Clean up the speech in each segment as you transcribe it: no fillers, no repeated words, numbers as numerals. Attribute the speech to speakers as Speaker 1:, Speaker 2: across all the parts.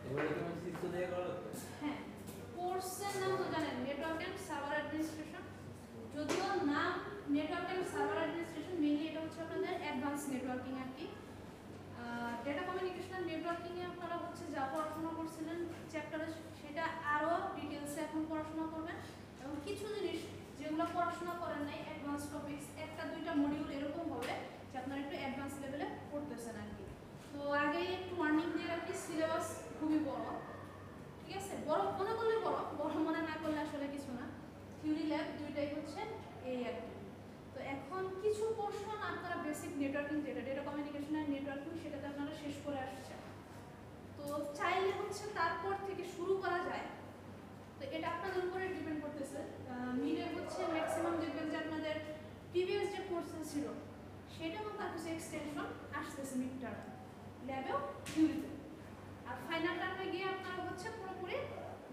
Speaker 1: হ্যাঁ, কোর্সের নাম তো জানেন, নেটওয়ার্ক এন্ড সার্ভার অ্যাডমিনিস্ট্রেশন। যদিও নাম network and server administration, mainly এটা হচ্ছে আপনাদের অ্যাডভান্স নেটওয়ার্কিং আর কি। ডেটা কমিউনিকেশন এন্ড নেটওয়ার্কিং এ আপনারা হচ্ছে যা পড়াশোনা করছিলেন চ্যাপ্টারে, সেটা আরও ডিটেলসে এখন পড়াশোনা করবেন। এবং কিছু জিনিস যেগুলো পড়াশোনা করেন নাই, অ্যাডভান্স টপিকস, একটা দুইটা মডিউল এরকম হবে যে আপনারা একটু অ্যাডভান্স লেভেলে পড়তেছেন আর কি। তো আগেই একটু ওয়ার্নিং দিয়ে রাখি, সিলেবাস খুবই বড়, ঠিক আছে? বড় মনে করলে বড়, বড় মনে না করলে আসলে কিছু না। থিওরি ল্যাব দুইটাই হচ্ছে এই আর কি। তো এখন কিছু পোর্শন আপনারা বেসিক নেটওয়ার্কিং, যেটা ডেটা কমিউনিকেশন আর নেটওয়ার্কিং, সেটাতে আপনারা শেষ করে আসছেন। তো চাইলে হচ্ছে তারপর থেকে শুরু করা যায়, তো এটা আপনাদের উপরে ডিপেন্ড করতেছে। মিডে হচ্ছে ম্যাক্সিমাম দেখবেন যে আপনাদের প্রিভিয়াস যে কোর্সেস ছিল সেটা এবং তার কিছু এক্সটেনশন আসতেছে মিড টার্ম ল্যাবেও, থিওরিতে। আর ফাইনাল টার্মে গিয়ে আপনারা হচ্ছে পুরোপুরি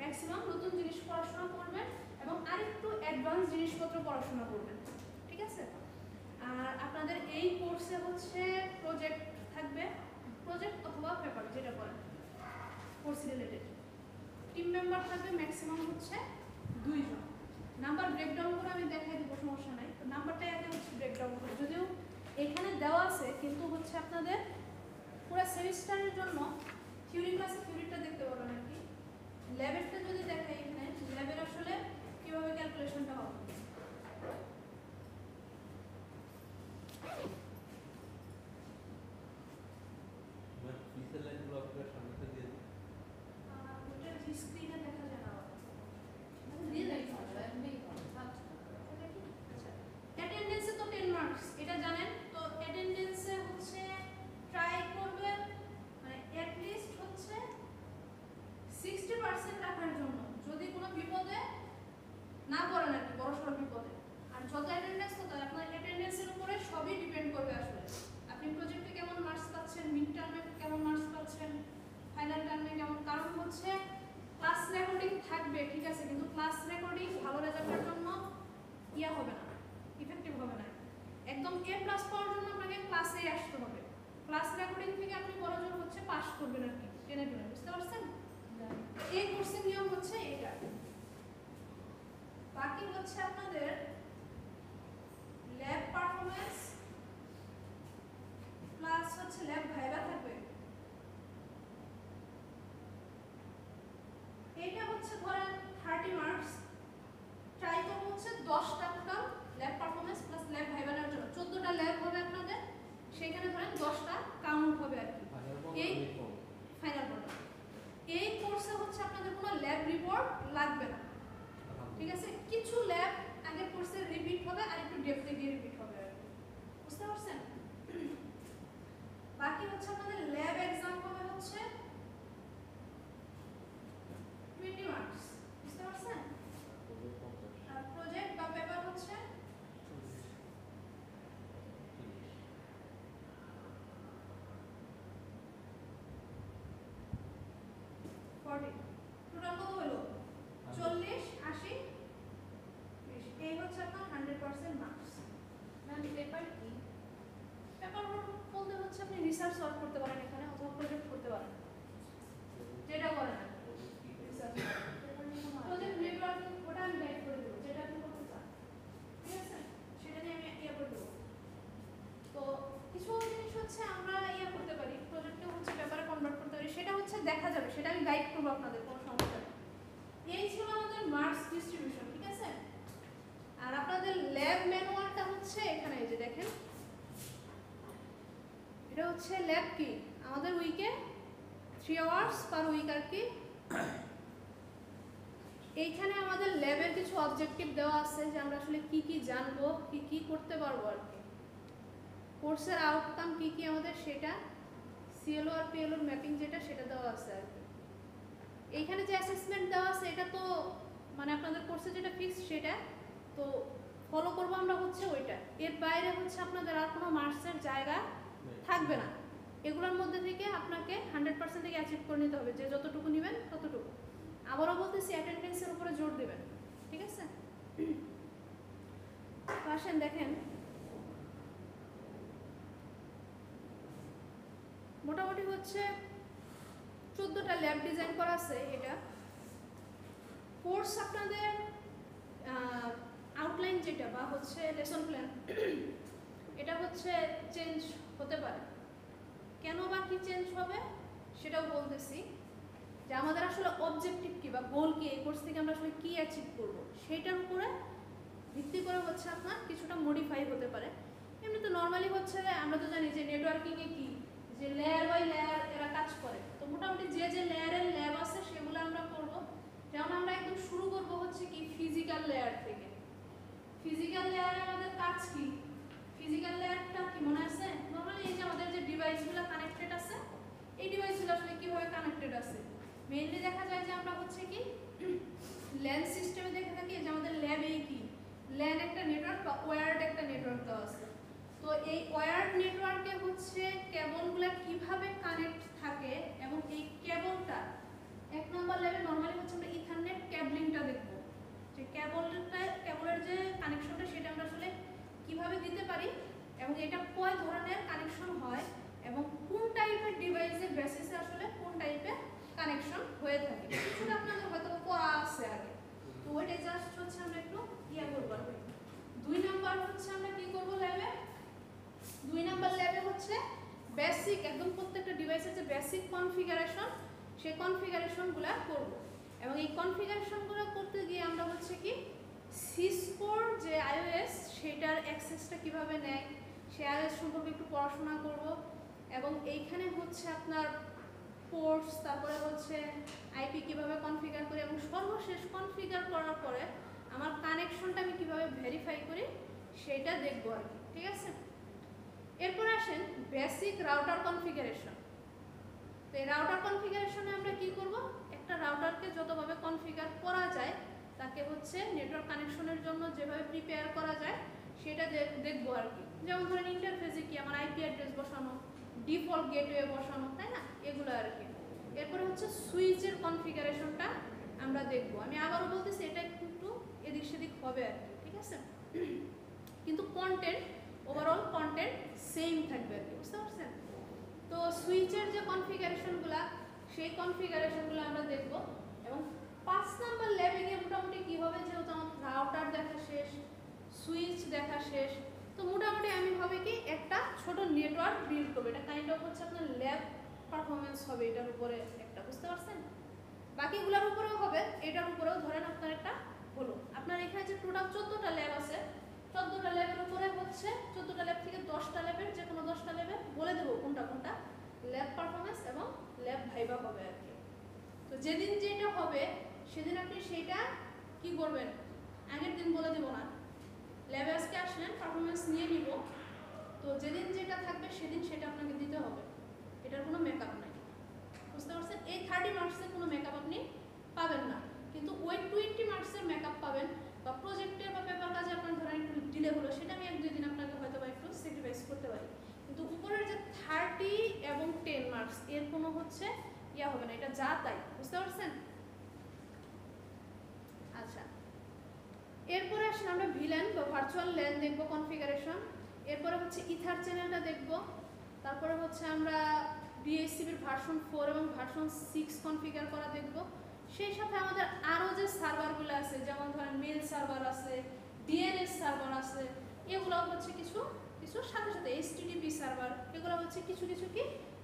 Speaker 1: ম্যাক্সিমাম নতুন জিনিস পড়াশোনা করবেন এবং আরেকটু অ্যাডভান্স জিনিসপত্র পড়াশোনা করবেন, ঠিক আছে? আর আপনাদের এই কোর্সে হচ্ছে প্রজেক্ট থাকবে, প্রজেক্ট অথবা পেপার যেটা বলেন কোর্স রিলেটেড। টিম মেম্বার থাকবে ম্যাক্সিমাম হচ্ছে 2 জন। নাম্বার ব্রেকডাউন করে আমি দেখাই দেবো, সমস্যা নাই। তো নাম্বারটাই আগে হচ্ছে ব্রেকডাউন করে, যদিও এখানে দেওয়া আছে, কিন্তু হচ্ছে আপনাদের পুরো সেমিস্টারের জন্য থিওরি ক্লাসে থিওরিটা দেখতে পাবেন আর কি। ল্যাবেরটা যদি দেখাই, এখানে ল্যাবের আসলে কিভাবে ক্যালকুলেশনটা হবে। স্ক্রিনে দেখা যায় না, অ্যাটেন্ডেন্সে তো 10 মার্কস, এটা জানেন। তো অ্যাটেন্ডেন্সে হচ্ছে ট্রাই করবেন মানে অ্যাট লিস্ট হচ্ছে 60% রাখার জন্য, যদি কোনো বিপদে না পড়েন আর কি, বড়সড় বিপদে। আর যত অ্যাটেন্ডেন্স তত আপনার অ্যাটেন্ডেন্সের উপরে সবই ডিপেন্ড করবে আসলে। আপনি প্রজেক্টে কেমন মার্কস পাচ্ছেন, মিড টার্মে কেমন মার্কস পাচ্ছেন, ফাইনাল টার্মে কেমন। কারণ হচ্ছে ক্লাস রেকর্ডিং থাকবে, ঠিক আছে, কিন্তু ক্লাস রেকর্ডিং ভালো রেজাল্টের জন্য ইয়া হবে না, ইফেক্টিভ হবে না। একদম A+ পাওয়ার জন্য আপনাকে ক্লাসে আসতে হবে। ক্লাস রেকর্ডিং থেকে আপনি বড়জোর হচ্ছে পাস করবেন আর কি, টেনে টেনে, বুঝতে পারছেন? এই কোর্সের নিয়ম হচ্ছে এটা। বাকি হচ্ছে আপনাদের ল্যাব পারফরম্যান্স প্লাস হচ্ছে ল্যাব ভাইভা থাকবে। এইটা হচ্ছে ধরেন 30 মার্কস, ট্রাই করব হচ্ছে 10টা total lab performance plus lab viva নেওয়ার জন্য। 14টা ল্যাব হবে আপনাদের, সেখানে ধরেন 10টা কাউন্ট হবে আর কি। এই ফাইনাল বোর্ড, এই কোর্সে হচ্ছে আপনাদের কোনো ল্যাব রিপোর্ট লাগবে না, ঠিক আছে? কিছু ল্যাব আগের কোর্সে রিপিট হবে আর একটু ডেপথে গিয়ে রিপিট হবে আর কি, বুঝতে পারছেন? বাকি হচ্ছে আপনাদের ল্যাব এক্সাম হবে হচ্ছে 20 মার্কস, বুঝতে পারছেন? আর প্রজেক্ট বা পেপার হচ্ছে 40। টোটাল কত হলো? 40, 80, 20। এই হচ্ছে আপনার 100% মার্কস।
Speaker 2: ম্যাম পেপার কি?
Speaker 1: পেপার বলতে হচ্ছে আপনি রিসার্চ ওয়ার্ক করতে পারেন এখানে, অথবা প্রজেক্ট করতে পারেন, যেটা করেন আর রিসার্চ প্রজেক্ট নেটওয়ার্কিং, ওটা আমি গাইড করে দেবো, যেটা আপনি করতে চান, ঠিক আছে? সেটা নিয়ে আমি ইয়ে করে দেবো। তো কিছু জিনিস হচ্ছে আমরা ইয়ে করতে পারি, প্রজেক্টে হচ্ছে পেপারে কনভার্ট করতে পারি, সেটা হচ্ছে দেখা যাবে, সেটা আমি গাইড করবো আপনাদের, কোনো সমস্যা নেই। এই ছিল আমাদের মার্কস ডিস্ট্রিবিউশন, ঠিক আছে? আর আপনাদের ল্যাব ম্যানুয়ালটা হচ্ছে এখানে, এই যে দেখেন, এটা হচ্ছে ল্যাব কি আমাদের উইকে 3 আওয়ার্স পার উইক আর কি। এইখানে আমাদের ল্যাবের কিছু অবজেক্টিভ দেওয়া আছে যে আমরা আসলে কি কি জানবো, কি কি করতে পারবো আর কি। কোর্সের আউটকাম কি কি আমাদের, সেটা সিএলও আর পিএলওর ম্যাপিং যেটা, সেটা দেওয়া আছে আর কি। এইখানে যে অ্যাসেসমেন্ট দেওয়া আছে এটা তো মানে আপনাদের কোর্সে যেটা ফিক্স সেটা তো ফলো করবো আমরা হচ্ছে ওইটা। এর বাইরে হচ্ছে আপনাদের আর কোনো মার্কসের জায়গা থাকবে না। এগুলোর মধ্যে থেকে আপনাকে 100% থেকে অ্যাচিভ করে নিতে হবে, যে যতটুকু নেবেন ততটুকু। আবারও বলতেছি, অ্যাটেন্ডেন্সের উপরে জোর দেবেন, ঠিক আছে? তো আসেন দেখেন, মোটামুটি হচ্ছে 14টা ল্যাব ডিজাইন করা আছে। এটা কোর্স আপনাদের আউটলাইন যেটা বা হচ্ছে লেসন প্ল্যান, এটা হচ্ছে চেঞ্জ হতে পারে। কেন বা কি চেঞ্জ হবে সেটাও বলতেছি, যে আমাদের আসলে অবজেক্টিভ কি বা গোল কি, এই কোর্স থেকে আমরা আসলে কি অ্যাচিভ করব সেইটার উপরে ভিত্তি করে হচ্ছে আপনার কিছুটা মডিফাই হতে পারে। এমনি তো নর্মালি হচ্ছে আমরা তো জানি যে নেটওয়ার্কিংয়ে কি, যে লেয়ার বাই লেয়ার এরা কাজ করে। তো মোটামুটি যে লেয়ারের ল্যাব আছে সেগুলো আমরা করব। যেমন আমরা একদম শুরু করব হচ্ছে কি ফিজিক্যাল লেয়ার থেকে। ফিজিক্যাল লেয়ারে আমাদের কাজ কি, ফিজিক্যাল লেয়ারটা কি মনে আছে? নর্মালি এই যে আমাদের যে ডিভাইসগুলো কানেক্টেড আছে, এই ডিভাইসগুলো আসলে কিভাবে কানেক্টেড আছে মেইনলি দেখা যায় যে আমরা হচ্ছে কি ল্যান সিস্টেমে দেখে থাকি যে আমাদের ল্যাবে কি ল্যান একটা নেটওয়ার্ক বা ওয়্যার্ড একটা নেটওয়ার্ক দেওয়া আছে। তো এই ওয়্যার্ড নেটওয়ার্কে হচ্ছে কেবলগুলো কিভাবে কানেক্ট থাকে এবং এই কেবলটা এক নম্বর লেভেল নরমালি হচ্ছে আমরা ইথারনেট কেবলিংটা দেখব, যে কেবলের যে কানেকশনটা সেটা আমরা আসলে কিভাবে দিতে পারি এবং এটা কয় ধরনের কানেকশন হয় এবং কোন টাইপের ডিভাইসের বেসিসে আসলে কোন টাইপের কানেকশন হয়ে থাকে। কিছুটা আপনাদের হয়তো পড়া আছে আগে, তো ওইটা জাস্ট হচ্ছে আমরা একটু করব। 2 নাম্বার হচ্ছে আমরা কি করব ল্যাবে, 2 নাম্বার ল্যাবে হচ্ছে বেসিক একদম প্রত্যেকটা ডিভাইসের যে বেসিক কনফিগারেশন সেই কনফিগারেশনগুলো করব। এবং এই কনফিগারেশনগুলো করতে গিয়ে আমরা হচ্ছে কি সিসকোর যে আইওএস সেটার অ্যাক্সেসটা কিভাবে নেয় সেই আইওএস সম্পর্কে একটু পড়াশোনা করব। এবং এইখানে হচ্ছে আপনার পোর্টস, তারপরে হচ্ছে আইপি কিভাবে কনফিগার করি এবং সর্বশেষ কনফিগার করার পরে আমার কানেকশনটা আমি কিভাবে ভেরিফাই করি সেটা দেখবো আর কি, ঠিক আছে। এরপর আসেন বেসিক রাউটার কনফিগারেশন। তো এই রাউটার কনফিগারেশনে আমরা কি করব, একটা রাউটারকে যতভাবে কনফিগার করা যায় তাকে হচ্ছে নেটওয়ার্ক কানেকশনের জন্য যেভাবে প্রিপেয়ার করা যায় সেটা দেখবো আর কি। যেমন ধরেন ইন্টারফেসে কি আমার আইপি অ্যাড্রেস বসানো, ডিফল্ট গেটওয়ে বসানো, তাই না, এগুলো আর কি। এরপরে হচ্ছে সুইচের কনফিগারেশনটা আমরা দেখব। আমি আবারও বলতেছি এটা একটু এদিক সেদিক হবে আর কি, ঠিক আছে, কিন্তু কন্টেন্ট ওভারঅল কন্টেন্ট সেম থাকবে আর কি, বুঝতে পারছেন। তো সুইচের যে কনফিগারেশনগুলো সেই কনফিগারেশনগুলো আমরা দেখব। এবং 5 নাম্বার ল্যাবে গিয়ে মোটামুটি কি হবে, যেহেতু আমার রাউটার দেখা শেষ, সুইচ দেখা শেষ, তো মোটামুটি আমি হবে কি একটা ছোট নেটওয়ার্ক বিল্ড করবো। এটা কাইন্ড অফ হচ্ছে আপনার ল্যাব পারফরমেন্স হবে এটার উপরে একটা, বুঝতে পারছেন। বাকিগুলোর উপরেও হবে, এটার উপরেও ধরেন আপনার একটা হলো। আপনার এখানে যে টোটাল 14টা ল্যাব আছে, 14টা ল্যাবের উপরে হচ্ছে 14টা ল্যাব থেকে 10টা ল্যাবের যে কোনো 10টা ল্যাবে বলে দেবো কোনটা কোনটা ল্যাব পারফরমেন্স এবং ল্যাব ভাইবা হবে আর কি। তো যেদিন যেটা হবে সেদিন আপনি সেইটা কি করবেন, আগের দিন বলে দেবো না, ল্যাবে আজকে আসলেন পারফরমেন্স নিয়ে নিব, তো যেদিন যেটা থাকবে সেদিন সেটা আপনাকে দিতে হবে, এটার কোনো মেকআপ নাই, বুঝতে পারছেন। এই 30 মার্কসের কোনো মেকআপ আপনি পাবেন না, কিন্তু ওই 20 মার্কসের মেকআপ পাবেন। বা প্রজেক্টের বা পেপার কাজে আপনার ধরেন একটু ডিলে হলো, সেটা আমি 1-2 দিন আপনাকে হয়তো বা একটু স্যাক্রিফাইস করতে পারি, কিন্তু উপরের যে 30 এবং 10 মার্কস এর কোনো হচ্ছে ইয়া হবে না, এটা যা তাই, বুঝতে পারছেন। আচ্ছা, এরপরে আসলে আমরা ভিল্যান বা ভার্চুয়াল ল্যান দেখব কনফিগারেশন। এরপরে হচ্ছে ইথার চ্যানেলটা দেখব। তারপরে হচ্ছে আমরা ডিএসসিবির ভার্সন 4 এবং ভার্সন 6 কনফিগার করা দেখব। সেই সাথে আমাদের আরও যে সার্ভারগুলো আছে, যেমন ধরেন মেল সার্ভার আছে, ডিএনএস সার্ভার আছে, এগুলো হচ্ছে কিছু সাথে সাথে এইচটিটিপি সার্ভার, এগুলো হচ্ছে কিছু কি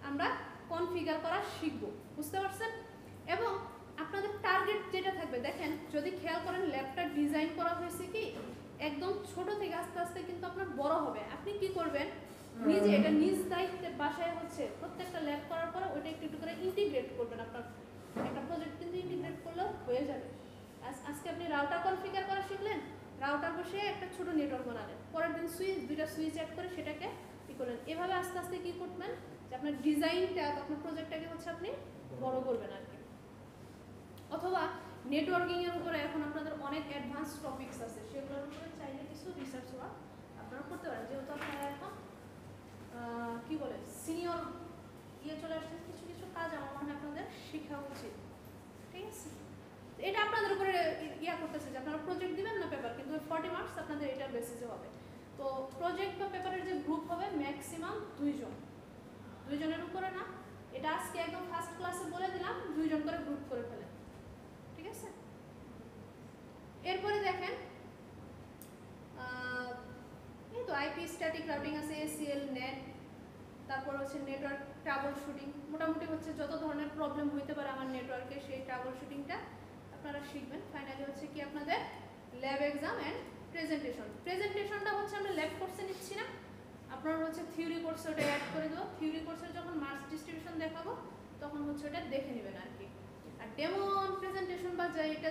Speaker 1: আমরা কনফিগার করা শিখব, বুঝতে পারছেন। এবং আপনাদের টার্গেট যেটা থাকবে, দেখেন যদি খেয়াল করেন ল্যাবটা ডিজাইন করা হয়েছে কি একদম ছোট থেকে আস্তে আস্তে কিন্তু আপনার বড় হবে। আপনি কি করবেন, নিজে এটা নিজ দায়িত্বে বাসায় হচ্ছে প্রত্যেকটা ল্যাব করার পরে ওইটা একটু করে ইন্টিগ্রেট করবেন। আপনার একটা প্রজেক্ট কিন্তু ইন্টিগ্রেট করলেও হয়ে যাবে। আজকে আপনি রাউটার কনফিগার করা শিখলেন, রাউটার বসে একটা ছোট নেটওয়ার্ক বানালেন, পরের দিন দুইটা সুইচ অ্যাড করে সেটাকে কি করলেন, এভাবে আস্তে আস্তে কি করবেন যে আপনার ডিজাইনটা আপনার প্রজেক্টটাকে হচ্ছে আপনি বড় করবেন আর কি। অথবা নেটওয়ার্কিং এর উপরে এখন আপনাদের অনেক অ্যাডভান্স টপিকস আছে, সেগুলোর উপরে চাইলে কিছু রিসার্চ ওয়ার্ক আপনারা করতে পারেন, যেহেতু আপনারা এখন কি বলে সিনিয়র চলে আসছে, কিছু কাজ আমার মনে হয় আপনাদের শেখা উচিত, ঠিক আছে। এটা আপনাদের উপরে করতেছে যে আপনারা প্রজেক্ট দিবেন না পেপার, কিন্তু 40 মার্কস আপনাদের এটার বেসিসে হবে। তো প্রজেক্ট বা পেপারের যে গ্রুপ হবে ম্যাক্সিমাম 2 জনের উপরে না, এটা আজকে একদম ফার্স্ট ক্লাসে বলে দিলাম, 2 জন করে গ্রুপ করে ফেলেন, ঠিক আছে? এরপরে দেখেন এই তো আইপি স্ট্যাটিক রাউটিং আছে, এসিএল নেট, তারপর হচ্ছে নেটওয়ার্ক ট্রাবল শুটিং, মোটামুটি হচ্ছে যত ধরনের প্রবলেম হইতে পারে আমার নেটওয়ার্কে সেই ট্রাবল শুটিংটা আপনারা শিখবেন। ফাইনালি হচ্ছে কি আপনাদের ল্যাব এক্সাম অ্যান্ড প্রেজেন্টেশন। প্রেজেন্টেশনটা হচ্ছে আমরা ল্যাব কোর্সে নিচ্ছি না, আপনারা হচ্ছে থিওরি কোর্সে ওটা অ্যাড করে দেবো। থিওরি কোর্সের যখন মার্কস ডিস্ট্রিবিউশন দেখাবো তখন হচ্ছে ওটা দেখে নেবেন আর কি। আর ডেমো প্রেজেন্টেশন বা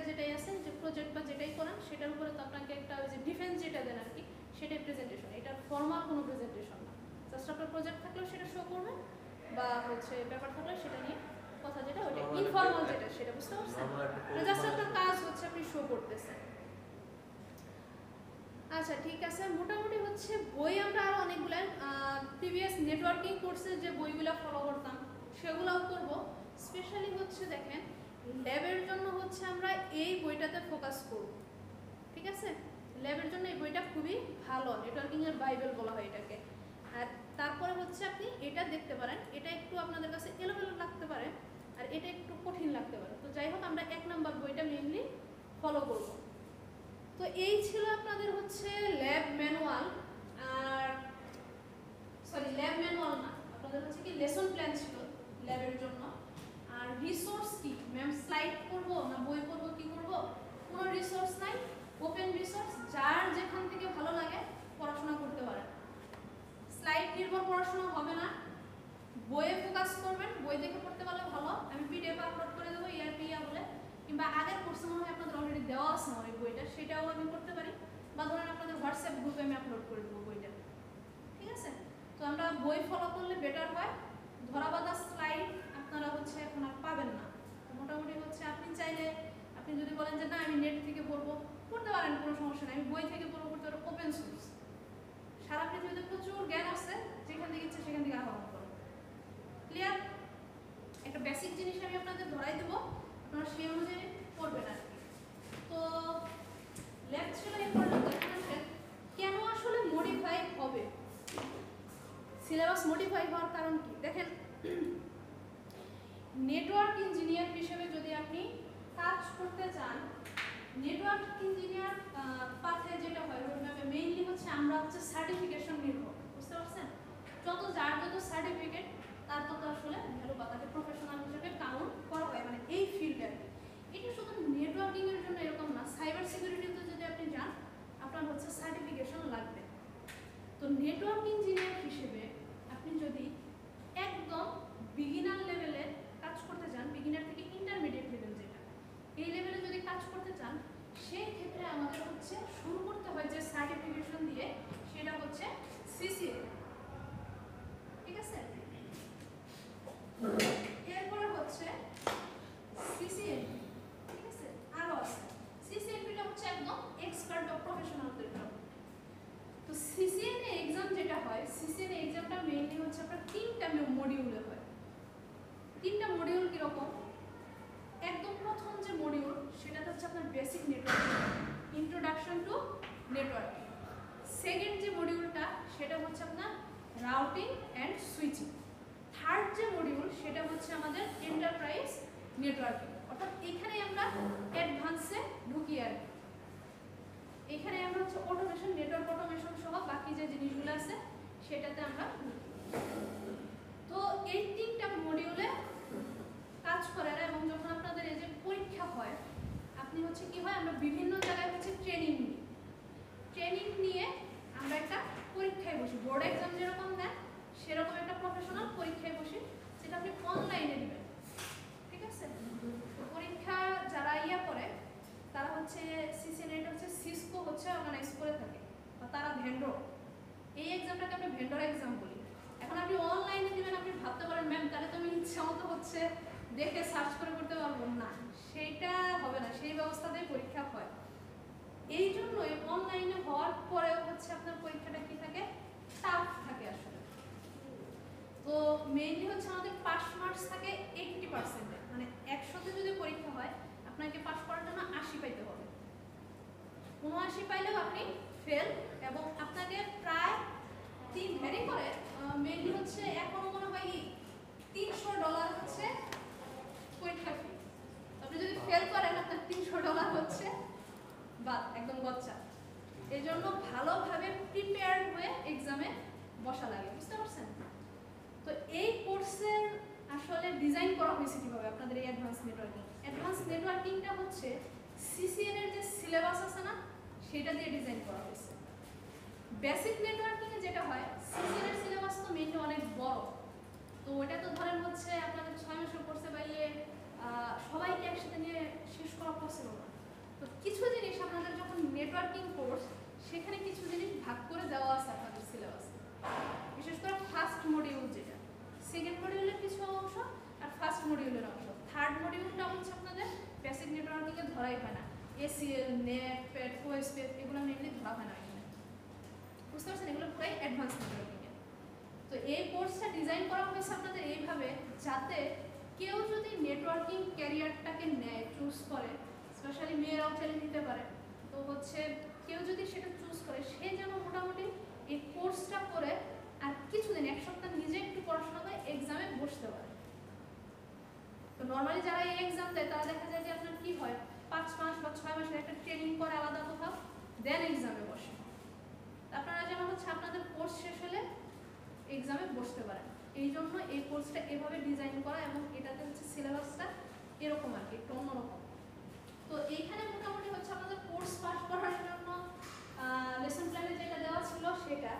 Speaker 1: যেটাই আছে, যে প্রজেক্ট বা যেটাই করেন সেটার উপরে তো আপনাকে একটা ওই যে ডিফেন্স যেটা দেন আর কি, সেটাই প্রেজেন্টেশন। এটা ফর্মাল কোনো প্রেজেন্টেশন না, জাস্ট আপনার প্রজেক্ট থাকলেও সেটা শো করবেন, বা হচ্ছে ব্যাপার থাকলে সেটা নিয়ে কথা যেটা ওটা ইনফর্মাল যেটা সেটা, বুঝতে পারছেন? জাস্ট আপনার কাজ হচ্ছে আপনি শো করতেছেন। আচ্ছা ঠিক আছে, মোটামুটি হচ্ছে বই আমরা আরো অনেকগুলো প্রিভিয়াস নেটওয়ার্কিং কোর্সের যে বইগুলো ফলো করতাম সেগুলোও করব। স্পেশালি হচ্ছে দেখেন ল্যাবের জন্য হচ্ছে আমরা এই বইটাতে ফোকাস করব, ঠিক আছে? ল্যাবের জন্য এই বইটা খুবই ভালো, নেটওয়ার্কিং এর বাইবেল বলা হয় এটাকে। আর তারপরে হচ্ছে আপনি এটা দেখতে পারেন, এটা একটু আপনাদের কাছে এলোমেলো লাগতে পারে আর এটা একটু কঠিন লাগতে পারে, তো যাই হোক আমরা 1 নাম্বার বইটা মেইনলি ফলো করব। তো এই ছিল আপনাদের হচ্ছে ল্যাব ম্যানুয়াল, আর সরি ল্যাব ম্যানুয়াল না, আপনাদের হচ্ছে কি লেসন প্ল্যান ছিল ল্যাবের জন্য। আর রিসোর্স কি ম্যাম, স্লাইড করব না বই পড়ব, কি করব? কোনো রিসোর্স নাই, ওপেন রিসোর্স, যার যেখান থেকে ভালো লাগে পড়াশোনা করতে পারেন। স্লাইড নির্ভর পড়াশোনা হবে না, বইয়ে ফোকাস করবেন, বই দেখে পড়তে পারলে ভালো। আমি পিডিএফ আপলোড করে দেবো ইয়ারপিয়া বলে, কিংবা আগের কোর্সে মনে হয় আপনাদের অলরেডি দেওয়া আছে না ওই বইটা, সেটাও আমি করতে পারি, বা ধরেন আপনাদের হোয়াটসঅ্যাপ গ্রুপে আমি আপলোড করে দেবো বইটা, ঠিক আছে? তো আমরা বই ফলো করলে বেটার হয়, ধরাবাঁধা স্লাইড আপনারা হচ্ছে এখন আর পাবেন না। মোটামুটি হচ্ছে আপনি চাইলে, আপনি যদি বলেন যে না আমি নেট থেকে পড়বো, পড়তে পারেন, কোনো সমস্যা নেই। আমি বই থেকে পড়বো, পড়তে পারবো, ওপেন সোর্স, সারা পৃথিবীতে প্রচুর জ্ঞান আছে, যেখান থেকে ইচ্ছে সেখান থেকে আহরণ করো। ক্লিয়ার? একটা বেসিক জিনিস আমি আপনাদের ধরাই দেবো, আপনারা সেই অনুযায়ী পড়বেন আর কি। তো ল্যাব ছিল এই পর্যন্ত। কেন আসলে মডিফাই হবে, সিলেবাস মডিফাই হওয়ার কারণ কি? দেখেন নেটওয়ার্ক ইঞ্জিনিয়ার হিসেবে যদি আপনি কাজ করতে চান, নেটওয়ার্ক ইঞ্জিনিয়ার পাথে যেটা হয় রোডম্যাপে মেইনলি হচ্ছে আমরা হচ্ছে সার্টিফিকেশন নির্ভর, বুঝতে পারছেন? যার যত সার্টিফিকেট তার তত আসলে ভ্যালু বা তাকে প্রফেশনাল হিসেবে কাউন্ট করা হয়, মানে এই ফিল্ডে। এটা শুধু নেটওয়ার্কিং এর জন্য এরকম না, সাইবার সিকিউরিটিতে যদি আপনি যান আপনার হচ্ছে সার্টিফিকেশন লাগবে। তো নেটওয়ার্ক ইঞ্জিনিয়ার হিসেবে আপনি যদি একদম বিগিনার লেভেলে কাজ করতে চান, বিগিনার থেকে ইন্টারমিডিয়েট লেভেল যেটা, এই লেভেলে যদি কাজ করতে চান, সেই ক্ষেত্রে আমাদের হচ্ছে শুরু করতে হয় যে সার্টিফিকেশন দিয়ে, সেটা হচ্ছে সিসিএ, ঠিক আছে? এরপরে হচ্ছে সিসিএনপি, ঠিক আছে? আরো আছে, সিসিএনপিটা হচ্ছে একদম এক্সপার্ট বা প্রফেশনালদের জন্য। তো সিসিএনএ এক্সাম যেটা হয়, সিসিএনএ এক্সামটা মেইনলি হচ্ছে আপনার 3টা মডিউলে হয়। 3টা মডিউল কিরকম? একদম প্রথম যে মডিউল সেটা হচ্ছে আপনার basic networking, introduction to networking. Second যে মডিউলটা সেটা হচ্ছে আপনার রাউটিং অ্যান্ড সুইচিং। থার্ড যে মডিউল সেটা হচ্ছে আমাদের এন্টারপ্রাইজ নেটওয়ার্কিং, অর্থাৎ এখানে আমরা অ্যাডভান্সে ঢুকি আর কি। এখানে আমরা হচ্ছে অটোমেশন, নেটওয়ার্ক অটোমেশন সহ বাকি যে জিনিসগুলো আছে সেটাতে আমরা ঢুকি। তো এই 3টা মডিউলে কাজ করেন, এবং যখন আপনাদের এই যে পরীক্ষা হয়, আপনি হচ্ছে কি হয়, আমরা বিভিন্ন জায়গায় হচ্ছে ট্রেনিং নিই। ট্রেনিং নিয়ে আমরা একটা পরীক্ষায় বসি, বোর্ড এক্সাম যেরকম দেন সেরকম একটা প্রফেশনাল পরীক্ষায় বসি, যেটা আপনি অনলাইনে দিবেন, ঠিক আছে? পরীক্ষা যারা করে তারা হচ্ছে সিসিএনএ হচ্ছে সিসকো হচ্ছে অর্গানাইজ করে থাকে, বা তারা ভেন্ডর। এই এক্সামটাকে আমরা ভেন্ডর এক্সাম বলি। এখন আপনি অনলাইনে দিবেন, আপনি ভাবতে পারেন ম্যাম তাহলে তো আমি ইচ্ছা মতো হচ্ছে দেখে সার্চ করে করতে পারবো না, সেইটা হবে না, সেই ব্যবস্থাতেই পরীক্ষা হয়। এই জন্যই অনলাইনে হওয়ার পরেও হচ্ছে আপনার পরীক্ষাটা কি থাকে, টাফ থাকে আসলে। তো মেইনলি হচ্ছে আমাদের পাস মার্কস থাকে 80%, মানে 100তে যদি পরীক্ষা হয় আপনাকে পাস করার জন্য 80 পাইতে হবে। 79 পাইলেও আপনি ফেল, এবং আপনাকে প্রায় ভ্যারি করে, মেইনলি হচ্ছে এখনো মনে হয় $300 অ্যাডভান্স নেটওয়ার্কিং। অ্যাডভান্স নেটওয়ার্কিংটা হচ্ছে সিসিএন এর যে সিলেবাস আছে না সেটা দিয়ে ডিজাইন করা হয়েছে। বেসিক নেটওয়ার্কিং এ যেটা হয় সিসিএন এর সিলেবাস তো মেইনলি অনেক বড়, তো ওটা তো ধরেন হচ্ছে আপনাদের 6 মাসের কোর্সে বাইয়ে সবাইকে একসাথে নিয়ে শেষ করা পসিবল না। তো কিছু জিনিস আপনাদের যখন নেটওয়ার্কিং কোর্স সেখানে কিছু জিনিস ভাগ করে দেওয়া আছে আপনাদের সিলেবাসে, বিশেষ করে ফার্স্ট মডিউল যেটা, সেকেন্ড মডিউলের কিছু অংশ আর ফার্স্ট মডিউলের অংশ। থার্ড মডিউলটা হচ্ছে আপনাদের বেসিক নেটওয়ার্কিং এ ধরাই হয় না, এসিএল, নেট, পেট, ওএসপি এগুলো মেইনলি ধরা হয় না এখানে, বুঝতে পারছেন? এগুলো পুরাই অ্যাডভান্স নেটওয়ার্কিং এ। তো এই কোর্সটা ডিজাইন করা হয়েছে আপনাদের এইভাবে যাতে কেউ যদি নেটওয়ার্কিং ক্যারিয়ারটাকে নেয়, চুজ করে, স্পেশালি মেয়েরাও চাইলে নিতে পারে, তো হচ্ছে কেউ যদি সেটা চুজ করে সে যেন মোটামুটি এই কোর্সটা করে আর কিছুদিন এক সপ্তাহ নিজে একটু পড়াশোনা করে এক্সামে বসতে পারে। তো নর্মালি যারা এই এক্সাম দেয় তারা দেখা যায় যে আপনার কি হয় 5 মাস বা 6 মাসের একটা ট্রেনিং করে আলাদা কোথাও, দেন এক্সামে বসে। আপনারা যেন হচ্ছে আপনাদের কোর্স শেষ হলে এক্সামে বসতে পারেন, এই জন্য এই কোর্সটা এভাবে ডিজাইন করা এবং এটাতে হচ্ছে সিলেবাসটা এরকম আর কি, একটু অন্যরকম। তো এইখানে মোটামুটি হচ্ছে আপনাদের কোর্স পাস করার জন্য লেসন প্ল্যানে যেটা দেওয়া ছিল সেটা।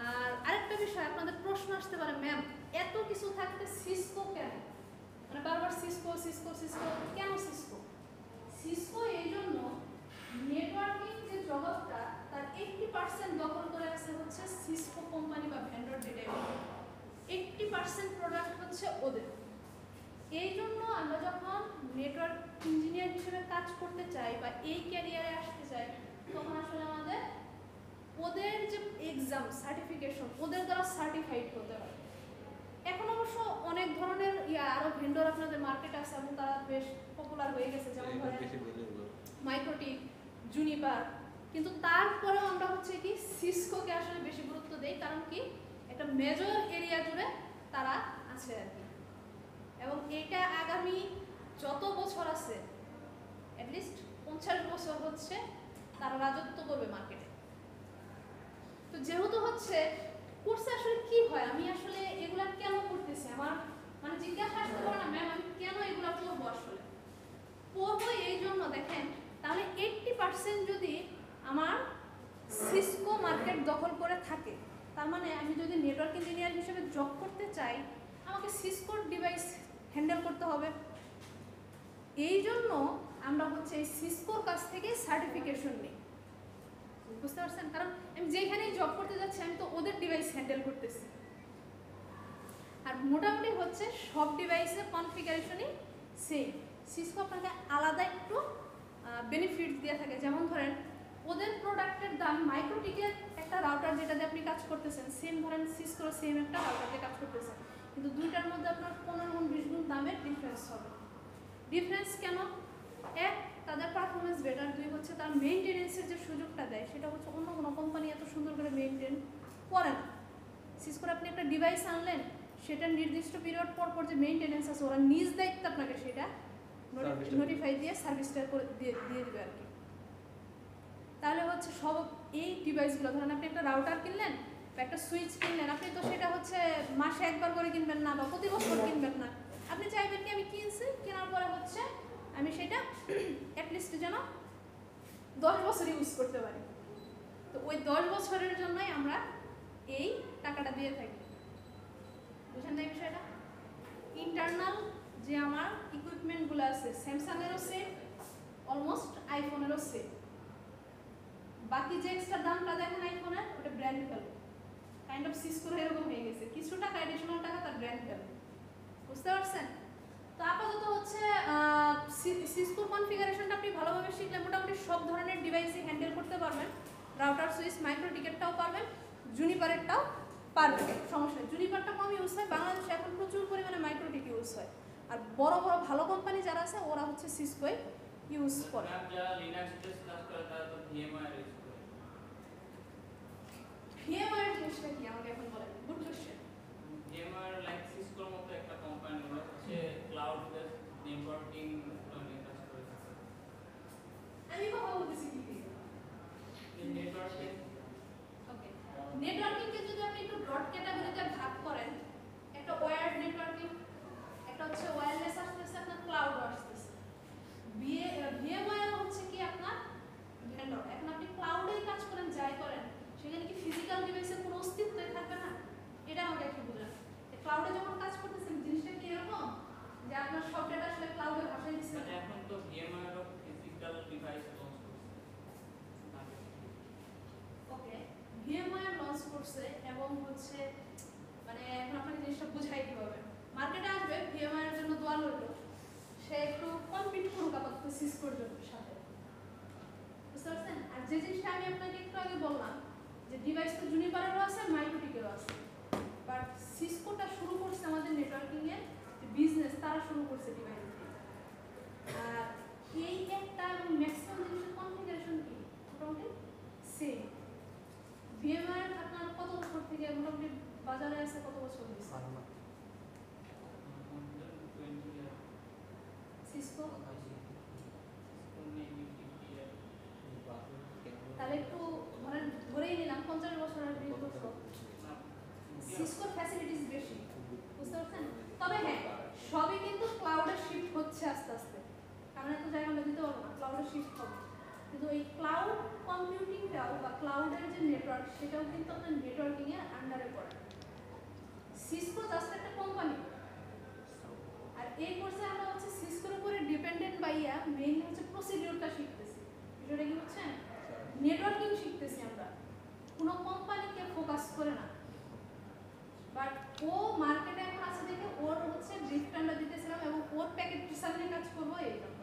Speaker 1: আর আরেকটা বিষয় আপনাদের প্রশ্ন আসতে পারে, ম্যাম এত কিছু থাকতে সিসকো কেন, মানে বারবার সিসকো সিসকো সিসকো কেন? সিসকো সিসকো এই জন্য নেটওয়ার্কিং যে জগৎটা তার 80% দখল করে আছে হচ্ছে সিসকো কোম্পানি বা ভেন্ডর যেটা, 80% প্রোডাক্ট হচ্ছে ওদের। এই জন্য আমরা যখন নেটওয়ার্ক ইঞ্জিনিয়ার হিসেবে কাজ করতে চাই বা এই ক্যারিয়ারে আসতে চাই তখন আসলে আমাদের ওদের যে এক্সাম সার্টিফিকেশন ওদের দ্বারা সার্টিফাইড হতে হবে। এখন অবশ্য অনেক ধরনের আরো ভেন্ডর আপনাদের মার্কেট আছে এবং তারা বেশ পপুলার হয়ে গেছে, যেমন ধরেন মাইক্রোটিক, জুনিপার, কিন্তু তারপরেও আমরা হচ্ছে কি সিসকোকে আসলে বেশি গুরুত্ব দেই, কারণ কি একটা মেজর এরিয়া জুড়ে তারা আছে আর কি, এবং এটা আগামী যত বছর আছে অ্যাটলিস্ট 50 বছর হচ্ছে তারা রাজত্ব করবে মার্কেটে। তো যেহেতু হচ্ছে কোর্সে আসলে কি হয়, আমি আসলে এগুলা কেন করতেছি, আমার মানে জিজ্ঞাসা আসতে পারে না ম্যাম আমি কেন এগুলা পড়বো, আসলে পড়বো এই জন্য দেখেন তাহলে 80% যদি আমার সিসকো মার্কেট দখল করে থাকে, তার মানে আমি যদি নেটওয়ার্ক ইঞ্জিনিয়ার হিসেবে জব করতে চাই আমাকে সিসকোর ডিভাইস হ্যান্ডেল করতে হবে। এই জন্য আমরা হচ্ছে এই সিসকোর কাছ থেকে সার্টিফিকেশন নিই, বুঝতে পারছেন? কারণ আমি যেখানেই জব করতে যাচ্ছি আমি তো ওদের ডিভাইস হ্যান্ডেল করতেছি, আর মোটামুটি হচ্ছে সব ডিভাইসের কনফিগারেশনই সেম। সিসকো আপনাকে আলাদা একটু বেনিফিট দিয়ে থাকে, যেমন ধরেন ওদের প্রোডাক্টের দাম, মাইক্রোটিকের একটা রাউটার যেটা দিয়ে আপনি কাজ করতেছেন সেম ধরেন সিসকোর সেম একটা রাউটার দিয়ে কাজ করতেছেন, কিন্তু দুইটার মধ্যে আপনার 15 গুণ 20 গুণ দামের ডিফারেন্স হবে। ডিফারেন্স কেন? এক, তাদের পারফরমেন্স বেটার, দুই হচ্ছে তার মেইনটেনেন্সের যে সুযোগটা দেয় সেটা হচ্ছে অন্য কোনো কোম্পানি এত সুন্দর করে মেইনটেন করে না। সিসকোর আপনি একটা ডিভাইস আনলেন, সেটার নির্দিষ্ট পিরিয়ড পর পর যে মেইনটেনেন্স আছে ওরা নিজ দায়িত্বে আপনাকে সেটা নোটিফাই দিয়ে সার্ভিসটা করে দিয়ে দেবে আর কি। তাহলে হচ্ছে সব এই ডিভাইসগুলো ধরেন আপনি একটা রাউটার কিনলেন বা একটা সুইচ কিনলেন, আপনি তো সেটা হচ্ছে মাসে একবার করে কিনবেন না বা প্রতি বছর কিনবেন না, আপনি চাইবেন কি আমি কিনছি, কেনার পরে হচ্ছে আমি সেটা অ্যাটলিস্ট যেন 10 বছর ইউজ করতে পারি। তো ওই 10 বছরের জন্যই আমরা এই টাকাটা দিয়ে থাকি, বুঝেন না এই বিষয়টা? ইন্টারনাল যে আমার ইকুইপমেন্টগুলো আছে স্যামসাংয়েরও সেম, অলমোস্ট আইফোনেরও সেম, বাকি যে এক্সট্রা দামটা দেখেন আইফোনের ওটা ব্র্যান্ড ভ্যালু, কাইন্ড অফ সিসকোর এরকম হয়ে গেছে, কিছু টাকা এডিশনাল টাকা তার ব্র্যান্ড ভ্যালু, বুঝতে পারছেন? তো আপাতত হচ্ছে সিসকোর কনফিগারেশনটা আপনি ভালোভাবে শিখলে মোটামুটি সব ধরনের ডিভাইসই হ্যান্ডেল করতে পারবেন, রাউটার, সুইচ, মাইক্রো টিকেটটাও পারবেন, জুনিপারেরটাও পারবেন, সমস্যা নেই। জুনিপারটা কম ইউজ হয়, বাংলাদেশে এখন প্রচুর পরিমাণে মাইক্রো টিক ইউজ হয়, আর বড় বড় ভালো কোম্পানি যারা আছে ওরা হচ্ছে সিসকোই ইউজ করে। ভিএমওয়ার জিনিসটা কি আমাকে এখন বলেন, গুড কোশ্চেন।
Speaker 3: ভিএমওয়ার লাইক সিসকোর মতো একটা কোম্পানি, হচ্ছে ক্লাউড বেসড নেটওয়ার্কিং নিয়ে কাজ করে থাকে।
Speaker 1: আমি কথা বলতেছি কি দিয়ে
Speaker 3: নেটওয়ার্কিং।
Speaker 1: ওকে, নেটওয়ার্কিং কে যদি আপনি একটু ব্রড ক্যাটাগরিতে ভাগ করেন, একটা ওয়্যার্ড নেটওয়ার্কিং, একটা হচ্ছে ওয়্যারলেস আসতেছে আপনার ক্লাউড সিসকোর জন্য সাথে, বুঝতে পারছেন? আর যে জিনিসটা আমি আপনাকে একটু আগে বললাম যে ডিভাইস তো জুনিপারেরও আছে, মাইক্রোটিকেরও আছে, বাট সিসকোটা শুরু করছে আমাদের নেটওয়ার্কিং এর যে বিজনেস, তারা শুরু করছে ডিভাইস দিয়ে। আর এই একটা ম্যাক্সিমাম জিনিসের কনফিগারেশন কি মোটামুটি সেম। ভিএমআর আপনার কত বছর থেকে মোটামুটি বাজারে আছে, কত বছর হয়েছে? সিসকো তাহলে একটু ধরেই নিলাম 50 বছর আর 20 বছর। সিসকোর ফ্যাসিলিটিস বেশি, বুঝতে পারছেন? তবে হ্যাঁ, সবই কিন্তু ক্লাউডে শিফট হচ্ছে আস্তে আস্তে, আমরা এত জায়গা আমরা দিতে পারবো না, ক্লাউডে শিফট হবে। কিন্তু এই ক্লাউড কম্পিউটিংটাও বা ক্লাউডের যে নেটওয়ার্ক, সেটাও কিন্তু আপনার নেটওয়ার্কিং এর আন্ডারে পড়ে। সিসকো জাস্ট একটা কোম্পানি, আর এই কোর্সে আমরা হচ্ছে সিসকোর উপরে ডিপেন্ডেন্ট বাইয়া মেইনলি হচ্ছে প্রসিডিউরটা শিখতেছি। বিষয়টা কি হচ্ছে নেটওয়ার্কিং শিখতেছি আমরা, কোনো কোম্পানিকে ফোকাস করে না। বাট ও মার্কেটে এখন আছে দেখে ওর হচ্ছে ব্রিফটা আমরা দিতেছিলাম এবং ওর প্যাকেট হিসাবে কাজ করবো এই জন্য।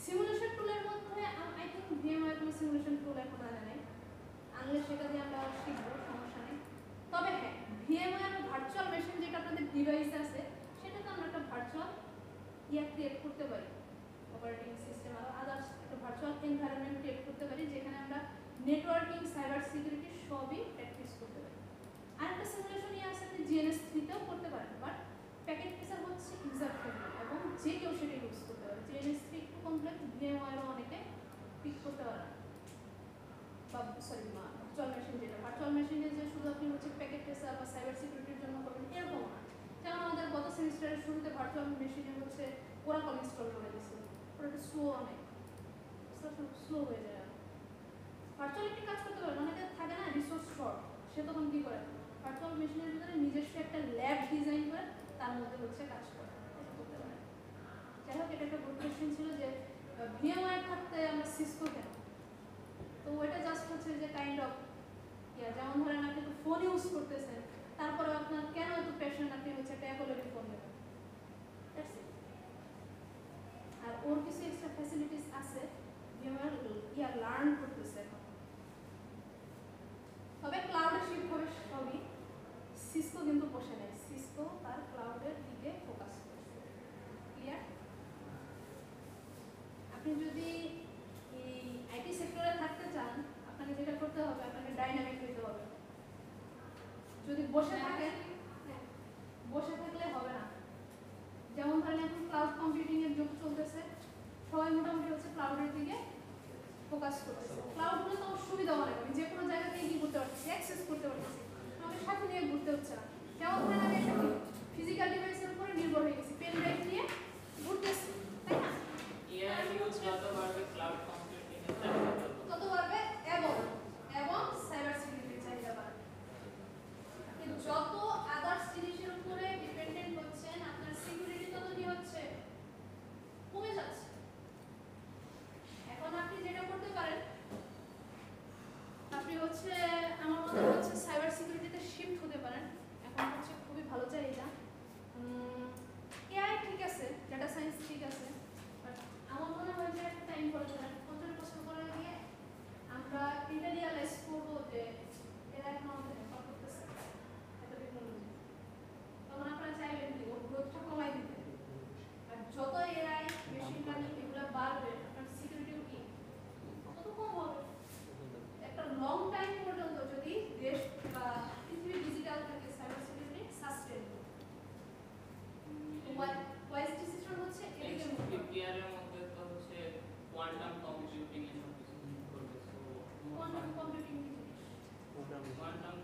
Speaker 1: সিমুলেশন টুলের মধ্যে আই থিঙ্ক ভিএমআই কোনো সিমুলেশন টুল এখন আনে নাই, আনলে সেটা দিয়ে আমরা শিখবো, সমস্যা নেই। তবে হ্যাঁ, ভিএমআই ভার্চুয়াল মেশিন যেটা আপনাদের ডিভাইস আছে, সেটা তো আমরা একটা ভার্চুয়াল ক্রিয়েট করতে পারি, অপারেটিং সিস্টেম আর আদার্স একটা ভার্চুয়াল এনভায়রনমেন্ট ক্রিয়েট করতে পারি, যেখানে আমরা নেটওয়ার্কিং, সাইবার সিকিউরিটি সবই প্র্যাকটিস করতে পারি। আর একটা সিমুলেশন আছে আপনি জিএনএস3 তেও করতে পারেন, বাট প্যাকেট ফিচার হচ্ছে ইউজার ফ্রেন্ডলি এবং যে কেউ সেটা ইউজ করতে পারে। জিএনএস3 একটু কমপ্লেক্স, ভিএমআইও অনেকে পিক করতে পারে না, বা সরি ভার্চুয়াল মেশিন যেটা, ভার্চুয়াল মেশিনে যে শুধু আপনি হচ্ছে প্যাকেট ফিচার বা সাইবার সিকিউরিটির জন্য করবেন এরকম না। যেমন আমাদের গত সেমিস্টারের শুরুতে ভার্চুয়াল মেশিনে হচ্ছে ওরাকল ইনস্টল করে দিয়েছিল, ওটা একটু স্লো, অনেক স্লো হয়ে যায়। ভার্চুয়াল একটি কাজ করতে পারেন, অনেকে থাকে না রিসোর্স শর্ট, সে তখন কি করে ভার্চুয়াল মেশিনের ভিতরে নিজস্ব একটা ল্যাব ডিজাইন করে তার মধ্যে হচ্ছে কাজ করে, এটা করতে পারে। যাই হোক, এটা একটা গুড কোয়েশ্চেন ছিল যে ভিএমআই থাকতে আমরা সিসকো কেন, তো ওইটা জাস্ট হচ্ছে যে কাইন্ড অফ যেমন ধরেন আপনি তো ফোন ইউজ করতেছেন, তারপরে আপনার কেন এত প্যাশন আপনি হচ্ছে একটা অ্যাপলের ফোন নেবেন, আর ওর কিছু এক্সট্রা ফ্যাসিলিটিস আছে ভিএমআই লার্ন করতেছে এখন। তবে ক্লাউডে শিফট হবে সবই, সিসকো কিন্তু বসে নেয়, সিসকো তার ক্লাউডের দিকে ফোকাস করছে। ক্লিয়ার? আপনি যদি এই আইটি সেক্টরে থাকতে চান, আপনাকে যেটা করতে হবে, আপনাকে ডাইনামিক হতে হবে। যদি বসে থাকেন, বসে থাকলে হবে না। যেমন ধরেন এখন ক্লাউড কম্পিউটিং এর যুগ চলতেছে, সবাই মোটামুটি হচ্ছে ক্লাউডের দিকে ফোকাস করতেছে। ক্লাউডগুলো তো সুবিধা অনেক, আমি যে কোনো জায়গা থেকে কি করতে পারতেছি, অ্যাক্সেস করতে পারতেছি, আমাকে সাথে নিয়ে ঘুরতে হচ্ছে না। যেমন ধরেন আমি একটা ফিজিক্যাল ডিভাইসের উপরে নির্ভর হয়ে গেছি, পেন ড্রাইভ নিয়ে ঘুরতেছি, তাই না?
Speaker 3: এআই ইউজ যত বাড়বে ক্লাউড কম্পিউটিং এর চাহিদা
Speaker 1: তত বাড়বে এবং সাইবার সিকিউরিটির চাহিদা বাড়বে। যত আদার্স জিনিসের উপরে ডিপেন্ডেন্ট হচ্ছেন, আপনার সিকিউরিটি তত কি হচ্ছে, কমে যাচ্ছে। এখন আপনি যেটা করতে পারেন, আপনি হচ্ছে আমার মনে হচ্ছে সাইবার সিকিউরিটিতে শিফট হতে পারেন, এখন হচ্ছে খুবই ভালো চাহিদা। এআই ঠিক আছে, ডাটা সায়েন্স ঠিক আছে, বাট আমার মনে হয় যে একটা টাইম পরে 50 বছর পরে গিয়ে আমরা এটা রিয়ালাইজ করবো যে এরা এখন আমাদের হেল্প করতেছে এত টেকনোলজি, তখন আপনারা চাইবেন কি ওর গ্রোথটা কমাই দিতে। আর যত এআই, মেশিন লার্নিং এগুলো বাড়বে, আপনার সিকিউরিটিও কি তত কম হবে। একটা লং টাইম পর্যন্ত যদি দেশ বা পৃথিবী ডিজিটাল থাকে, cyber security sustain wise decision হচ্ছে এদিকে মুভ করা।
Speaker 3: এর মধ্যে তো হচ্ছে কোয়ান্টাম কম্পিউটিং এর সব কিছু করবে। সো
Speaker 1: কোয়ান্টাম কম্পিউটিং কি জিনিস?
Speaker 3: কোয়ান্টাম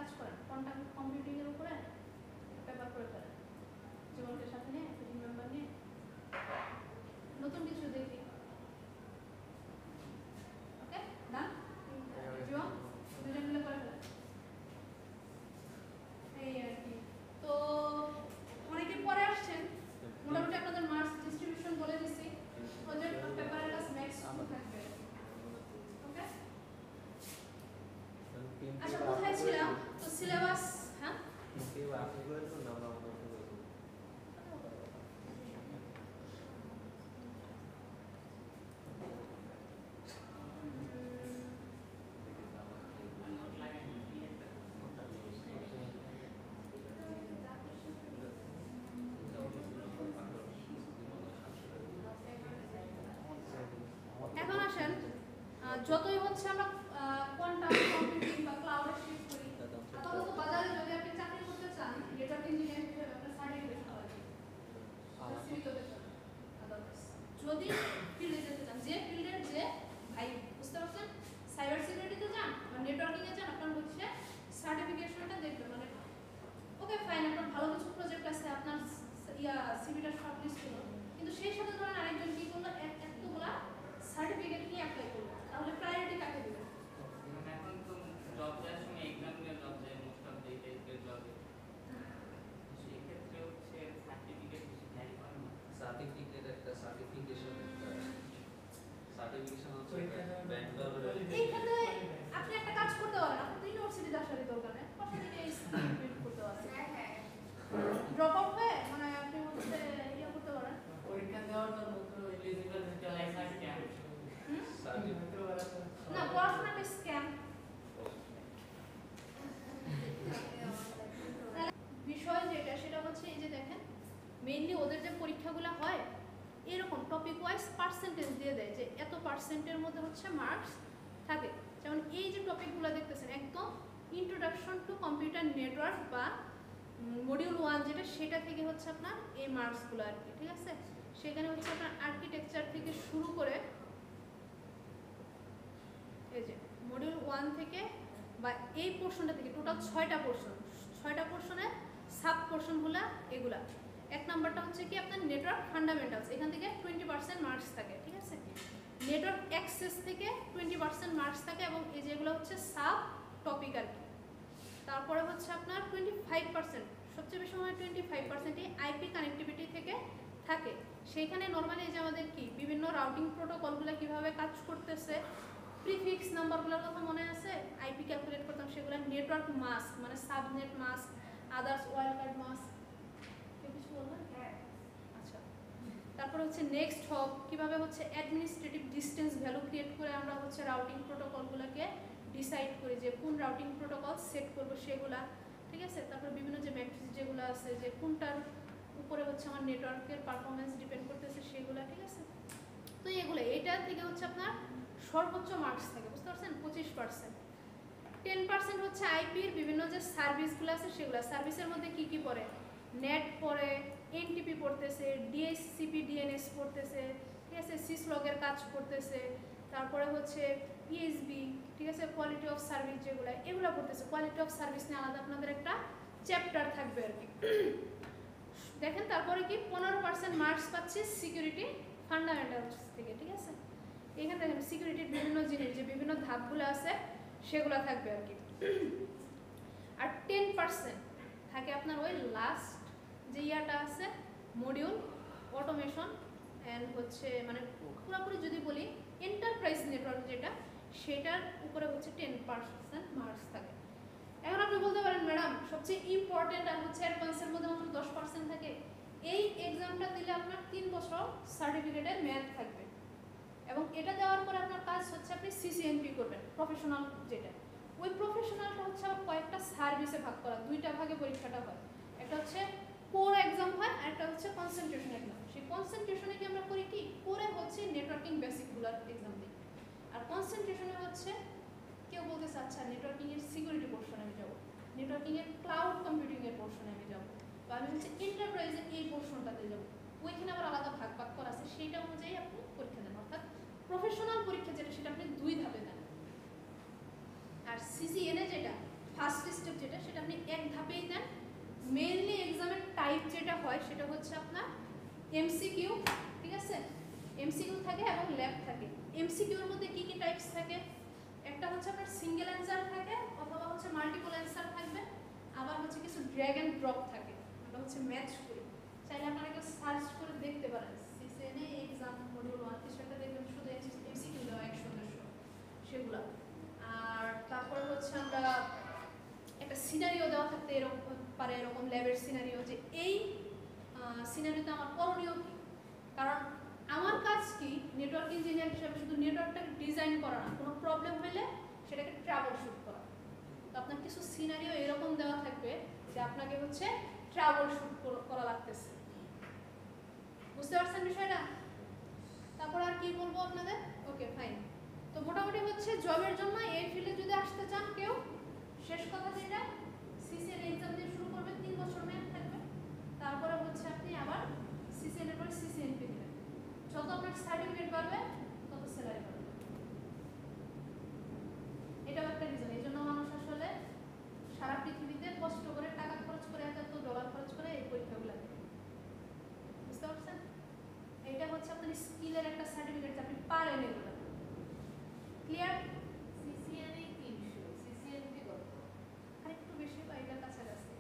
Speaker 1: কাজ করেন, কোয়ান্টাম কম্পিউটিং এর উপরে পেপার করে ফেলেন, জীবনকে সাথে নিয়ে টিম মেম্বার নিয়ে নতুন কিছু দেখি। ওকে ডান, জীবন দুজন মিলে করে ফেলেন। এই আর কি। তো অনেকে পরে আসছেন, মোটামুটি আপনাদের মার্কস ডিস্ট্রিবিউশন বলে দিছি, প্রজেক্ট পেপারের কাছে ম্যাক্স থাকবে। ওকে আচ্ছা কোথায় ছিলাম? তো সিলেবাস, হ্যাঁ এখন আসেন, যতই হচ্ছে আমরা কোয়ান্টাম কম্পিউটিং বা ক্লাউডে শিফট করি, আপাতত বাজারে যদি আপনি চাকরি করতে চান, নেটওয়ার্ক ইঞ্জিনিয়ার হিসেবে আপনার সার্টিফিকেট হওয়া লাগে। যদি ফিল্ডে যেতে চান, যে ফিল্ডের যে ভাই বুঝতে পারছেন, সাইবার সিকিউরিটিতে যান বা নেটওয়ার্কিং এ যান, আপনার হচ্ছে সার্টিফিকেশনটা দেখবে। মানে ওকে ফাইন, আপনার ভালো কিছু প্রজেক্ট আছে, আপনার সিভিটা শর্টলিস্ট হলো, কিন্তু সেই সাথে ধরেন আরেকজন কি করলো, এতগুলা সার্টিফিকেট নিয়ে অ্যাপ্লাই করলো, তাহলে প্রায়োরিটি কাকে দিবেন?
Speaker 3: এখন তো জব দেওয়ার সময় এক্সাম দিয়ে জব দেয় মোস্ট অফ দি টেস্টের জবে, সেই ক্ষেত্রে হচ্ছে সার্টিফিকেট বেশি ভ্যারি করে না।
Speaker 4: সার্টিফিকেট একটা সার্টিফিকেশন হচ্ছে ব্যাংকার।
Speaker 1: এইখানে আপনি একটা কাজ করতে পারেন, আপনি তো ইউনিভার্সিটিতে আসারই দরকার নেই, পাশে থেকে এই সার্টিফিকেট করতে পারেন, ড্রপ আউট হয়ে মানে আপনি হচ্ছে ইয়ে করতে পারেন।
Speaker 3: পরীক্ষা দেওয়ার জন্য তো এলিজিবল হতে লাগে না কি?
Speaker 1: না, পড়াশোনা একটা স্ক্যাম। বিষয় যেটা সেটা হচ্ছে এই যে দেখেন, মেইনলি ওদের যে পরীক্ষাগুলো হয় এরকম টপিক ওয়াইজ পার্সেন্টেজ দিয়ে দেয় যে এত পার্সেন্টের মধ্যে হচ্ছে মার্কস থাকে। যেমন এই যে টপিকগুলো দেখতেছেন একদম ইন্ট্রোডাকশন টু কম্পিউটার নেটওয়ার্ক বা মডিউল 1 যেটা, সেটা থেকে হচ্ছে আপনার এই মার্কসগুলো আর কি, ঠিক আছে। সেখানে হচ্ছে আপনার আর্কিটেকচার থেকে শুরু করে এই যে মডিউল 1 থেকে বা এই পোর্শনটা থেকে টোটাল 6টা পোর্শন, 6টা পোর্শনের সাব পোর্শনগুলো এগুলা। এক নাম্বারটা হচ্ছে কি আপনার নেটওয়ার্ক ফান্ডামেন্টালস, এখান থেকে 20% মার্কস থাকে, ঠিক আছে। নেটওয়ার্ক অ্যাক্সেস থেকে 20% মার্কস থাকে এবং এই যেগুলো হচ্ছে সাব টপিক আর কি। তারপরে হচ্ছে আপনার 25%, সবচেয়ে বেশি সময় 25% আইপি কানেক্টিভিটি থেকে থাকে। সেইখানে নর্মালি এই যে আমাদের কি বিভিন্ন রাউটিং প্রোটোকলগুলো কিভাবে কাজ করতেছে, প্রিফিক্স নাম্বারগুলোর কথা মনে আছে, আইপি ক্যালকুলেট করতাম, সেগুলো নেটওয়ার্ক মাস্ক মানে subnet mask, others wild card mask, কেউ কিছু বলবেন? আচ্ছা, তারপর হচ্ছে নেক্সট হপ, কিভাবে হচ্ছে অ্যাডমিনিস্ট্রেটিভ ডিসটেন্স ভ্যালু ক্রিয়েট করে আমরা হচ্ছে রাউটিং প্রোটোকলগুলোকে ডিসাইড করি যে কোন রাউটিং প্রোটোকল সেট করবো সেগুলা, ঠিক আছে। তারপর বিভিন্ন যে ম্যাট্রিক্স যেগুলো আছে যে কোনটার উপরে হচ্ছে আমার নেটওয়ার্কের পারফরমেন্স ডিপেন্ড করতেছে সেগুলা, ঠিক আছে। তো এগুলো এইটা থেকে হচ্ছে আপনার সর্বোচ্চ মার্কস থাকে, বুঝতে পারছেন, 25%। 10% হচ্ছে আইপির বিভিন্ন যে সার্ভিসগুলো আছে সেগুলো, সার্ভিসের মধ্যে কি কি পড়ে, নেট পড়ে, এনটিপি পড়তেছে, ডিএসসিপি ডিএনএস পড়তেছে, ঠিক আছে, সিসলগের কাজ করতেছে, তারপরে হচ্ছে পিএইচবি, ঠিক আছে, কোয়ালিটি অফ সার্ভিস যেগুলো এগুলো পড়তেছে। কোয়ালিটি অফ সার্ভিস নিয়ে আলাদা আপনাদের একটা চ্যাপ্টার থাকবে আর কি। দেখেন তারপরে কি 15% মার্কস পাচ্ছি সিকিউরিটি ফান্ডামেন্টালস থেকে, ঠিক আছে। এখানে দেখেন সিকিউরিটির বিভিন্ন জিনিস যে বিভিন্ন ধাপগুলো আছে সেগুলো থাকবে আর কি। আর 10% থাকে আপনার ওই লাস্ট যে ইয়াটা আছে মডিউল অটোমেশন অ্যান্ড হচ্ছে মানে পুরোপুরি যদি বলি এন্টারপ্রাইজ নেটওয়ার্ক যেটা, সেটার উপরে হচ্ছে 10% মার্কস থাকে। এখন আপনি বলতে পারেন ম্যাডাম সবচেয়ে ইম্পর্টেন্ট আর হচ্ছে অ্যাডভান্সের মধ্যে মাত্র 10% থাকে। এই এক্সামটা দিলে আপনার 3 বছর সার্টিফিকেটের মেয়াদ থাকবে এবং এটা দেওয়ার পরে আপনার কাজ হচ্ছে আপনি সিসিএনপি করবেন, প্রফেশনাল যেটা। ওই প্রফেশনালটা হচ্ছে আবার কয়েকটা সার্ভিসে ভাগ করা, 2টা ভাগে পরীক্ষাটা হয়। একটা হচ্ছে কোর এক্সাম হয় আর একটা হচ্ছে কনসেন্ট্রেশন এক্সাম। সেই কনসেন্ট্রেশনে কি আমরা করি কি, কোরে হচ্ছে নেটওয়ার্কিং বেসিকগুলোর এক্সাম দিই, আর কনসেন্ট্রেশনে হচ্ছে কেউ বলতেছে আচ্ছা নেটওয়ার্কিং এর সিকিউরিটি পোর্শনে আমি যাবো, নেটওয়ার্কিং এর ক্লাউড কম্পিউটিং এর পোর্শনে আমি যাবো, বা আমি হচ্ছে এন্টারপ্রাইজের এই পোর্শনটাতে যাবো। ওইখানে আবার আলাদা ভাগ ভাগ করা আছে, সেইটা অনুযায়ী আপনি পরীক্ষা দেন। অর্থাৎ প্রফেশনাল পরীক্ষা যেটা সেটা আপনি 2 ধাপে দেন। আর সিসিএনএ যেটা ফার্স্ট স্টেপ যেটা ধাপেই দেন। মেইনলি এক্সামের টাইপ যেটা হয় সেটা হচ্ছে আপনার এমসিকিউ, ঠিক আছে? এমসিকিউ থাকে এবং ল্যাব থাকে। এমসিকিউর মধ্যে কি কি টাইপস থাকে? একটা হচ্ছে আপনার সিঙ্গেল অ্যান্সার থাকে অথবা হচ্ছে মাল্টিপল অ্যান্সার থাকবে, আবার হচ্ছে কিছু ড্র্যাগ এন্ড ড্রপ থাকে, এটা হচ্ছে ম্যাচ করি। চাইলে আপনারা কেউ সার্চ করে দেখতে পারেন, সিসিএনএ এক্সাম মডিউল 1 কিছু একটা দেখবেন শুধু এমসিকিউ দেওয়া 100 সেগুলা। আর তারপর হচ্ছে আমরা একটা সিনারিও দেওয়া থাকতে এরকম পারে, এরকম ল্যাবের সিনারিও, যে এই সিনারিওতে আমার করণীয় কি। কারণ আমার কাজ কি নেটওয়ার্ক ইঞ্জিনিয়ার হিসেবে শুধু নেটওয়ার্কটাকে ডিজাইন করা না, কোনো প্রবলেম হলে সেটাকে ট্রাবল শুট করা। তো আপনার কিছু সিনারিও এরকম দেওয়া থাকবে যে আপনাকে হচ্ছে ট্রাবল শুট করা লাগতেছে। বুঝতে পারছেন বিষয়টা? তারপর আর কি বলবো আপনাদের? Okay fine. তো মোটামুটি হচ্ছে জবের জন্য এই ফিল্ডে যদি আসতে চান কেউ, শেষ কথা যেটা, সিসিএন এক্সাম দিয়ে শুরু করবেন, 3 বছর মেয়াদ থাকবে। তারপরে হচ্ছে আপনি আবার সিসিএন এর পরে সিসিএনপি দিবেন। যত আপনার সার্টিফিকেট বাড়বে তত স্যালারি বাড়বে। এটাও একটা রিজন। এই জন্য মানুষ আসলে সারা পৃথিবীতে কষ্ট করে টাকা খরচ করে $1000 খরচ করে এই পরীক্ষাগুলো দেয়। বুঝতে পারছেন? এটা হচ্ছে আপনার স্কিলের একটা সার্টিফিকেট, আপনি পারেন এগুলো। ক্লিয়ার?
Speaker 2: সিসিএনএ 300, সিসিএনপি কত?
Speaker 1: আরেকটু বেশি বা এটার কাছাকাছি।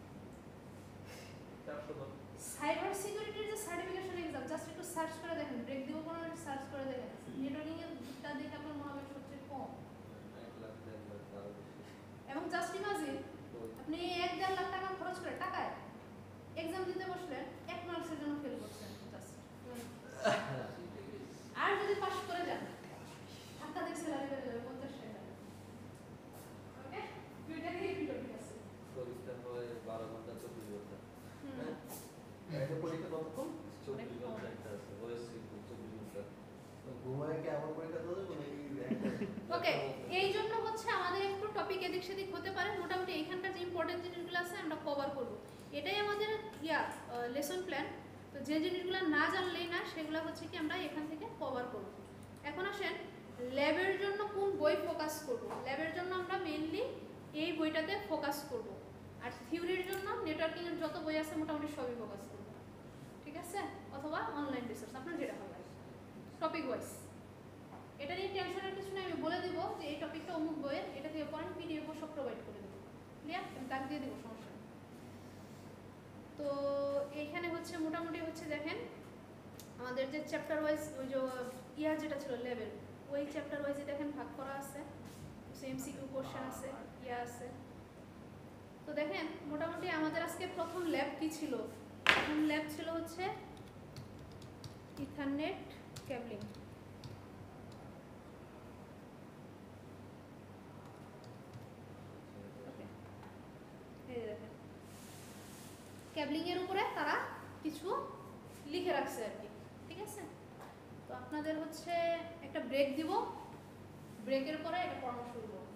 Speaker 4: 410
Speaker 1: সাইবার সিকিউরিটির যে সার্টিফিকেশন এক্সাম, জাস্ট একটু সার্চ করে দেখেন, ব্রেক দিব কোনো সার্চ করে দেখেন, নেটওয়ার্কিং এরটা দেখে আপনার মনে হবে সবচেয়ে কম।
Speaker 4: 1 লাখ 2 লাখ আরো বেশি।
Speaker 1: এবং জাস্ট ইমাজিন আপনি 1-1.5 লাখ টাকা খরচ করে টাকায় এক্সাম দিতে বসলেন, 1 মার্কসের জন্য ফেল করছেন জাস্ট। আর যদি পাস করে যান ধাক্কা দিয়ে স্যালারি বেড়ে যাবে 50,000 টাকা। ওকে, দুইটা দিয়ে ভিডিও আছে।
Speaker 4: পরীক্ষা হয় 12 ঘন্টা 24 ঘন্টা।
Speaker 5: একটা পরীক্ষা কতক্ষণ?
Speaker 4: 24 ঘন্টা একটা আছে, ওএসসি 24 ঘন্টা।
Speaker 5: ঘুমায় কি আমার পরীক্ষা দেবে কোনো
Speaker 1: ওকে, এই জন্য হচ্ছে আমাদের একটু টপিক এদিক সেদিক হতে পারে। মোটামুটি এইখানকার যে ইম্পর্টেন্ট জিনিসগুলো আছে আমরা কভার করব, এটাই আমাদের লেসন প্ল্যান। তো যে জিনিসগুলো না জানলেই না সেগুলো হচ্ছে কি আমরা এখান থেকে কভার করব। এখন আসেন ল্যাবের জন্য কোন বই ফোকাস করব। ল্যাবের জন্য আমরা মেইনলি এই বইটাতে ফোকাস করব, আর থিওরির জন্য নেটওয়ার্কিং এর যত বই আছে মোটামুটি সবই ফোকাস করব, ঠিক আছে? অথবা অনলাইন রিসোর্স, আপনার যেটা ভালো লাগে, টপিক ওয়াইজ। এটা নিয়ে টেনশনের কিছু নেই, আমি বলে দিব যে এই টপিকটা অমুক বইয়ের, এটা থেকে পড়েন, পিডিএফ সব প্রোভাইড করে দেবো। ক্লিয়ার? আমি দাগ দিয়ে দেবো, সমস্যা নেই। তো এইখানে হচ্ছে মোটামুটি হচ্ছে দেখেন আমাদের যে চ্যাপ্টার ওয়াইজ ওই যে যেটা ছিল লেভেল, ওই চ্যাপ্টার ওয়াইজে দেখেন ভাগ করা আছে, এমসিকিউ কোশ্চেন আছে, আছে। তো দেখেন মোটামুটি আমাদের আজকে প্রথম ল্যাব কি ছিল? প্রথম ল্যাব ছিল হচ্ছে ইথারনেট কেবলিং। কেবলিং এর উপরে তারা কিছু লিখে রাখছে আর কি, ঠিক আছে? তো আপনাদের হচ্ছে একটা ব্রেক দিব, ব্রেকের পরে এটা পড়ানো শুরু করব।